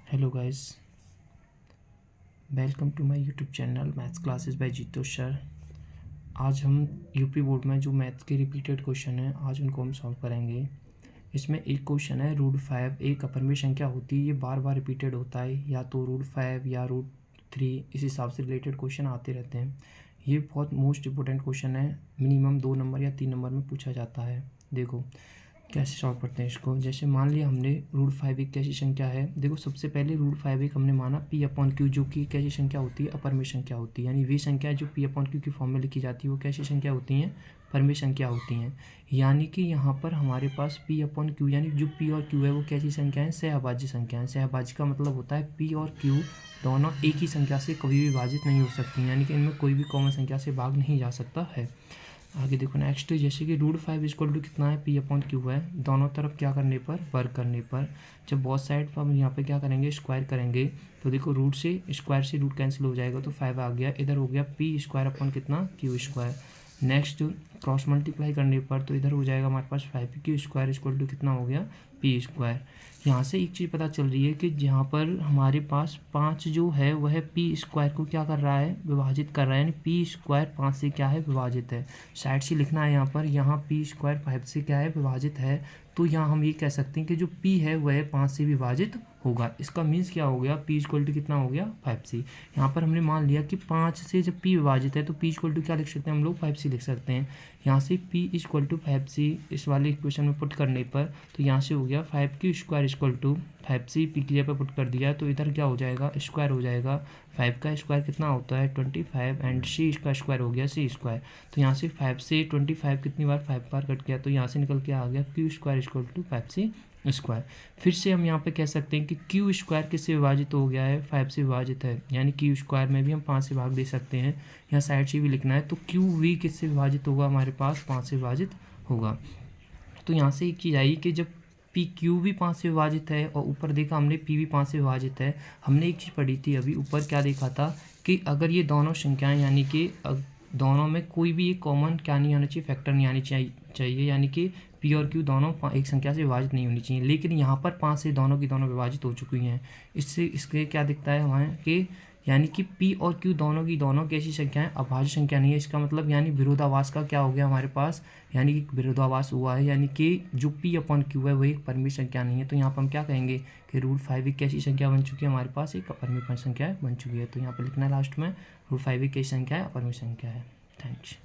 Hello guys, welcome to my YouTube channel maths classes by Jeeto sir. आज हम UP board में जो maths के रिपीटेड क्वेश्चन हैं आज उनको हम सॉल्व करेंगे। इसमें एक क्वेश्चन है √5 एक अपरिमेय संख्या होती है। ये बार बार रिपीटेड होता है, या तो √5 या √3, इस हिसाब से रिलेटेड क्वेश्चन आते रहते हैं। ये बहुत मोस्ट इंपॉर्टेंट क्वेश्चन है, मिनिमम 2 नंबर या 3 नंबर में पूछा जाता है। देखो कैसे सॉल्व करते हैं इसको। जैसे मान लिया हमने √5 एक कैसी संख्या है। देखो सबसे पहले √5 एक हमने माना P/Q, जो कि कैसी संख्या होती है, अपरिमेय संख्या होती है। यानी वे संख्या जो P/Q की फॉर्म में लिखी जाती है वो कैसी संख्या होती हैं, परिमेय संख्या होती हैं। यानी कि यहाँ पर हमारे पास P/Q यानी जो P और Q है वो कैसी संख्या है, सहभाज्य संख्या है। सहभाज्य का मतलब होता है P और Q दोनों एक ही संख्या से कभी भी विभाजित नहीं हो सकती, यानी कि इनमें कोई भी कॉमन संख्या से भाग नहीं जा सकता है। आगे देखो नेक्स्ट, जैसे कि √5 इक्वल टू कितना है, P/Q है। दोनों तरफ क्या करने पर, वर्ग करने पर। जब बहुत साइड पर हम यहाँ पे क्या करेंगे, स्क्वायर करेंगे, तो देखो रूट से स्क्वायर से रूट कैंसिल हो जाएगा, तो 5 आ गया। इधर हो गया P² कितना, Q²। नेक्स्ट क्रॉस मल्टीप्लाई करने पर तो इधर हो जाएगा हमारे पास 5Q² इक्वल टू कितना हो गया, P²। यहाँ से एक चीज़ पता चल रही है कि जहाँ पर हमारे पास 5 जो है वह P² को क्या कर रहा है, विभाजित कर रहा है। यानी P² 5 से क्या है, विभाजित है। साइड से लिखना है यहाँ पर, यहाँ P² 5 से क्या है, विभाजित है। तो यहाँ हम ये कह सकते हैं कि जो P है वह 5 से विभाजित होगा। इसका मीन्स क्या हो गया, P कितना हो गया, 5 से। यहाँ पर हमने मान लिया कि 5 से जब P विभाजित है तो P क्या लिख सकते हैं हम लोग, 5 से लिख सकते हैं। यहाँ से P 5 से इस वाले इक्वेशन में पुट करने पर तो यहाँ से हो गया 5Q² 5 से P की जगह पर पुट कर दिया तो इधर क्या हो जाएगा, स्क्वायर हो जाएगा। 5 का स्क्वायर कितना होता है, 25, एंड C का स्क्वायर हो गया C²। तो यहाँ से 5 से 25 कितनी बार, 5 बार कट गया, तो यहाँ से निकल के आ गया Q² 5C²। फिर से हम यहाँ पे कह सकते हैं कि Q² किससे विभाजित हो गया है, 5 से विभाजित है। यानी Q² में भी हम 5 से भाग दे सकते हैं, यहाँ साइड से भी लिखना है। तो QV किससे विभाजित होगा, हमारे पास 5 से विभाजित होगा। तो यहाँ से एक चीज़ आई कि जब PQ भी 5 से विभाजित है और ऊपर देखा हमने P भी 5 से विभाजित है। हमने एक चीज़ पढ़ी थी अभी ऊपर, क्या देखा था कि अगर ये दोनों संख्याएं, यानी कि दोनों में कोई भी एक कॉमन क्या नहीं आना चाहिए, फैक्टर नहीं आनी चाहिए। यानी कि P और Q दोनों एक संख्या से विभाजित नहीं होनी चाहिए। लेकिन यहाँ पर 5 से दोनों की दोनों विभाजित हो चुकी हैं। इससे इसके क्या दिखता है हमें कि यानी कि P और Q दोनों की दोनों कैसी संख्याएं, अभाज्य संख्या नहीं है। इसका मतलब यानी विरोधाभास का क्या हो गया हमारे पास, यानी कि विरोधाभास हुआ है। यानी कि जो P/Q है वही एक परिमेय संख्या नहीं है। तो यहाँ पर हम क्या कहेंगे कि √5 एक कैसी संख्या बन चुकी है, हमारे पास एक अपरिमेय संख्या बन चुकी है। तो यहाँ पर लिखना है लास्ट में √5 एक कैसी संख्या है, अपरिमेय संख्या है। थैंक्स।